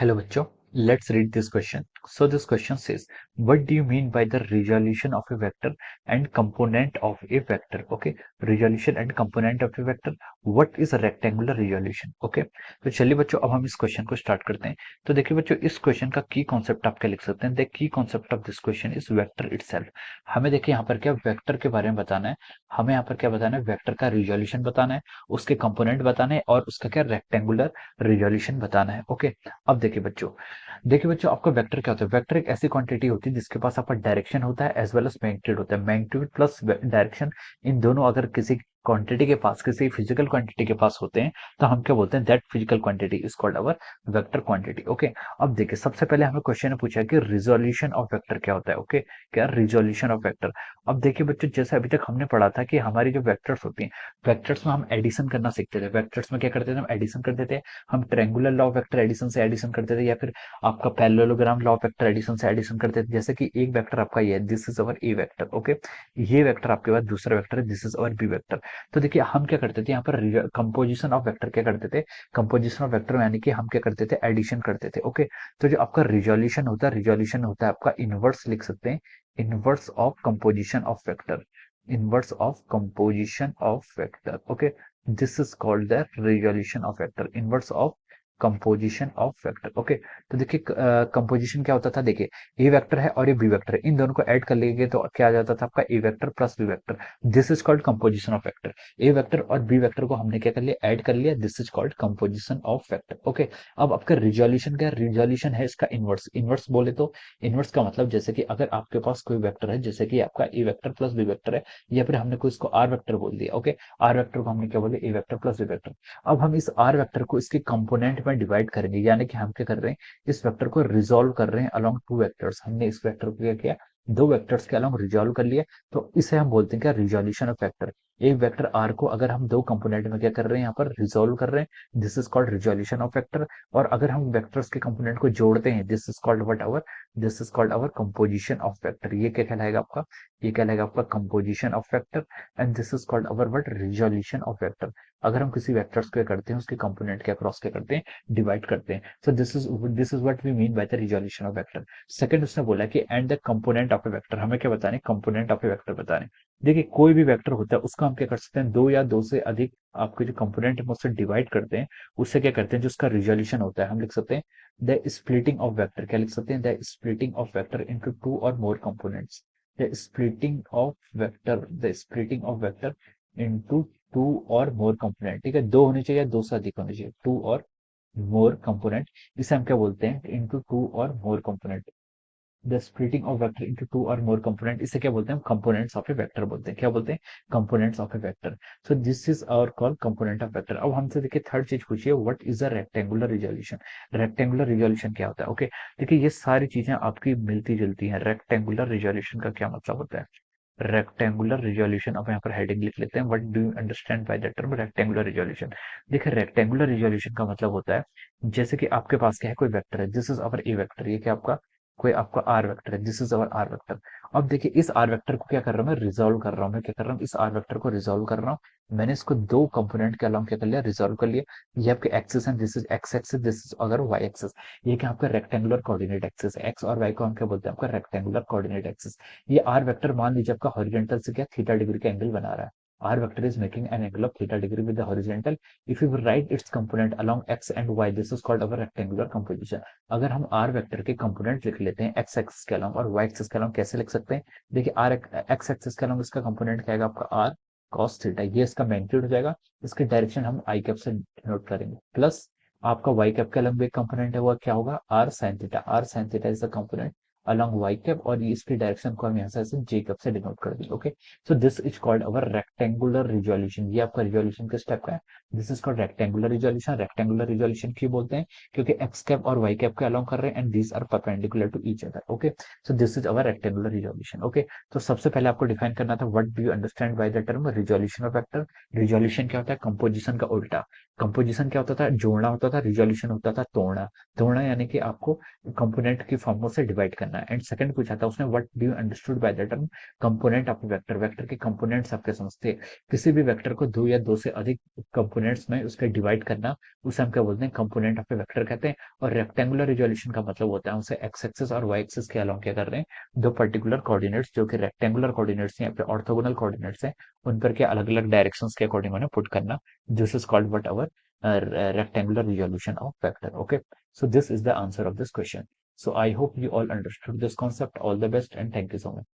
Hello बच्चों, let's read this question. So this question says, what do you mean by the resolution of a vector and component of a vector? Okay, resolution and component of a vector. What is a rectangular resolution? Okay, तो चलिए बच्चों अब हम इस question को start करते हैं. तो देखिए बच्चों इस क्वेश्चन का की कॉन्सेप्ट आप क्या लिख सकते हैं. The key concept of this question is vector itself. हमें देखिए यहाँ पर क्या वेक्टर के बारे में बताना है. हमें यहाँ पर क्या बताना है, वेक्टर का रिजोल्यूशन बताना है, उसके कंपोनेंट बताना है और उसका क्या रेक्टेंगुलर रिजोल्यूशन बताना है. ओके, अब देखिए बच्चों आपका वेक्टर क्या होता है. वेक्टर एक ऐसी क्वांटिटी होती है जिसके पास आपका डायरेक्शन होता है एज वेल एज मैग्नीट्यूड होता है. मैग्नीट्यूड प्लस डायरेक्शन, इन दोनों अगर किसी क्वांटिटी के पास, किसी फिजिकल क्वांटिटी के पास होते हैं तो हम क्या बोलते हैं, that physical quantity is called our vector quantity. Okay, अब देखिए सबसे पहले हमें क्वेश्चन ने पूछा कि रिजोल्यूशन ऑफ वेक्टर क्या होता है. ओके, क्या रिजोल्यूशन ऑफ वेक्टर. अब देखिए बच्चों जैसे अभी तक हमने पढ़ा था कि हमारी जो वेक्टर्स होती हैं, वेक्टर्स में हम एडिशन करना सीखते थे. वेक्टर्स में क्या करते थे, हम एडिशन करते थे. हम triangular law of vector addition से एडिशन करते थे या फिर आपका parallelogram law of vector addition से एडिशन करते थे. जैसे कि एक वेक्टर आपका ये है, this is our A vector. Okay, ये वेक्टर आपके पास दूसरा वेक्टर है, this is our B vector. तो देखिए हम क्या करते थे यहाँ पर, कंपोजिशन ऑफ वेक्टर क्या करते थे, कंपोजिशन ऑफ वेक्टर यानी कि हम क्या करते थे, एडिशन करते थे. ओके, तो जो आपका रिजोल्यूशन होता है, रिजोल्यूशन होता है आपका इनवर्स लिख सकते हैं, inverse of composition of vector, inverse of composition of vector. Okay, this is called the resolution of vector, inverse of composition of vector. Okay, तो देखिए कंपोजिशन क्या होता था, देखिए ए वेक्टर है और ये बी वेक्टर है, इन दोनों को ऐड कर लेंगे तो क्या आ जाता था आपका a vector plus b vector. This is called composition of vector. A vector और बी वेक्टर को हमने क्या कर लिया, ऐड कर लिया. This is called composition of vector. Okay, अब आपका रिजोल्यूशन क्या, रिजोल्यूशन है इसका इनवर्स. इनवर्स बोले तो इनवर्स का मतलब जैसे कि अगर आपके पास कोई वेक्टर है, जैसे कि आपका a vector plus b vector है, या फिर हमने कोई इसको आर वेक्टर बोल दिया. ओके, आर वेक्टर को हमने क्या बोले, ए वेक्टर प्लस बी वेक्टर. अब हम इस आर वेक्टर को इसके कंपोनेंट में डिवाइड करेंगे, यानी कि हम क्या कर रहे हैं, इस वेक्टर को रिजोल्व कर रहे हैं अलोंग टू वेक्टर्स. हमने इस वेक्टर को क्या किया, दो वेक्टर्स के अलोंग रिजोल्व कर लिया. तो इसे हम बोलते हैं क्या, रिजोल्यूशन ऑफ वेक्टर. एक वेक्टर आर को अगर हम दो कंपोनेंट में क्या कर रहे हैं, यहाँ पर रिजोल्व कर रहे हैं, this is called resolution of vector. और अगर हम वेक्टर्स के कंपोनेंट को जोड़ते हैं, this is called what our, this is called our composition of vector. ये क्या कहलाएगा आपका, ये कहलाएगा आपका composition of vector. And this is called our what, resolution of vector. अगर हम किसी वेक्टर्स को क्या करते हैं, उसके कंपोनेंट के अक्रॉस क्या करते हैं, डिवाइड करते हैं. So this is what we mean by the resolution of vector. Second उसने बोला कि and the component of a vector. हमें क्या बताने, कंपोनेंट ऑफ ए वेक्टर बताने. देखिए कोई भी वेक्टर होता है उसका हम क्या कर सकते हैं, दो या दो से अधिक आपके जो कंपोनेंट है उससे डिवाइड करते हैं. उससे क्या करते हैं, जो उसका रिजोल्यूशन होता है, हम लिख सकते हैं द स्प्लिटिंग ऑफ वेक्टर. क्या लिख सकते हैं, the splitting of vector into two or more components. The splitting of vector, the splitting of vector into two or more component. ठीक है, दो होने चाहिए, दो से अधिक होने चाहिए, टू और मोर कंपोनेंट. इसे हम क्या बोलते हैं, into two or more component. The splitting of vector into two or more component, इसे क्या बोलते हैं, कंपोनेंट्स ऑफ ए वेक्टर बोलते हैं. क्या बोलते हैं, components of a vector. So this is our call component of vector. अब हमसे देखिए थर्ड चीज पूछिए, what is a rectangular resolution. Rectangular resolution क्या होता है. ओके, देखिए ये सारी चीजें आपकी मिलती जुलती हैं. रेक्टेंगुलर रिजोल्यूशन का क्या मतलब होता है, रेक्टेंगुलर रिजोल्यूशन. अब यहाँ पर हेडिंग लिख लेते हैं, what do you understand by the term rectangular resolution. देखिए रेक्टेंगुलर रिजोल्यूशन का मतलब होता है, जैसे कि आपके पास क्या है, कोई वेक्टर है, this is our A vector, ये क्या आपका, कोई आपका आर वेक्टर है, this is our R vector. अब देखिए इस आर वेक्टर को क्या कर रहा हूँ, मैं रिजोल्व कर रहा हूँ. मैं क्या कर रहा हूँ, इस आर वेक्टर को रिजोल्व कर रहा हूँ. मैंने इसको दो कंपोनेंट के अलावा क्या कर लिया, रिजोल्व कर लिया. ये आपके एक्सिस है, this is x axis, this is अगर वाई एक्सिस. ये क्या आपका रेक्टेंगुलर कोऑर्डिनेट एक्सिस है. एक्स और वाई को हम क्या बोलते हैं, आपका रेक्टेंगुलर कोऑर्डिनेट एक्सिस. ये आर वेक्टर मान लीजिए आपका हॉरिजॉन्टल से क्या थीटा डिग्री का एंगल बना रहा है. R vector is making an angle of theta degree with the horizontal. If you write its component along x and y, this is called our rectangular composition. अगर हम R vector के component लिख लेते हैं x axis के along और y axis के along, कैसे लिख सकते हैं, देखिए आर एक्स एक्सिस के अलोंग इसका कंपोनेंट क्या आएगा आपका, आर कॉस थीटा, ये इसका मैग्नीट्यूड हो जाएगा. इसकी डायरेक्शन हम आई कैप से डिनोट करेंगे. प्लस आपका वाई कैप के अलोंग भी एक कंपोनेंट है, वो क्या होगा, R sin theta. R sin theta is the component along y cap, और इसकी डायरेक्शन को हम यहाँ से ऐसे j cap से डिनोट कर देंगे. Okay, so this is called our rectangular resolution. ये आपका रिजोल्यूशन किस टाइप का है, this is called rectangular resolution. Rectangular resolution क्यों बोलते हैं, क्योंकि x कैप और y कैप के अलोंग कर रहे हैं and these are perpendicular to each other. Okay, so this is our rectangular resolution. Okay, तो सबसे पहले आपको डिफाइन करना था, what do you understand by the term resolution of vector. Resolution क्या होता है, कंपोजिशन का उल्टा. कंपोजिशन क्या होता था, जोड़ना होता था, रिजोल्यूशन होता था तोड़ना। तोड़ना यानी कि आपको कंपोनेंट की फॉर्मों से डिवाइड करना। एंड सेकंड पूछा था उसने, what do you understood by the term component of vector. Vector के कंपोनेंट्स आपके समझते हैं, किसी भी वेक्टर को दो या दो से अधिक कंपोनेंट्स में उसके डिवाइड करना, उसे हम क्या बोलते हैं, कंपोनेंट ऑफ ए वेक्टर कहते हैं। और रेक्टेंगुलर रिजोल्यूशन का मतलब होता है उसे एक्स एक्सिस और वाई एक्सिस के अलोंग क्या कर रहे हैं, दो पर्टिकुलर कोऑर्डिनेट्स जो कि रेक्टेंगुलर कोऑर्डिनेट्स हैं या फिर ऑर्थोगोनल कोऑर्डिनेट्स हैं, उन पर क्या अलग अलग डायरेक्शंस के अकॉर्डिंग उन्हें पुट करना। This is called what our rectangular resolution of vector. Okay, so this is the answer of this question. So I hope you all understood this concept. All the best and thank you so much.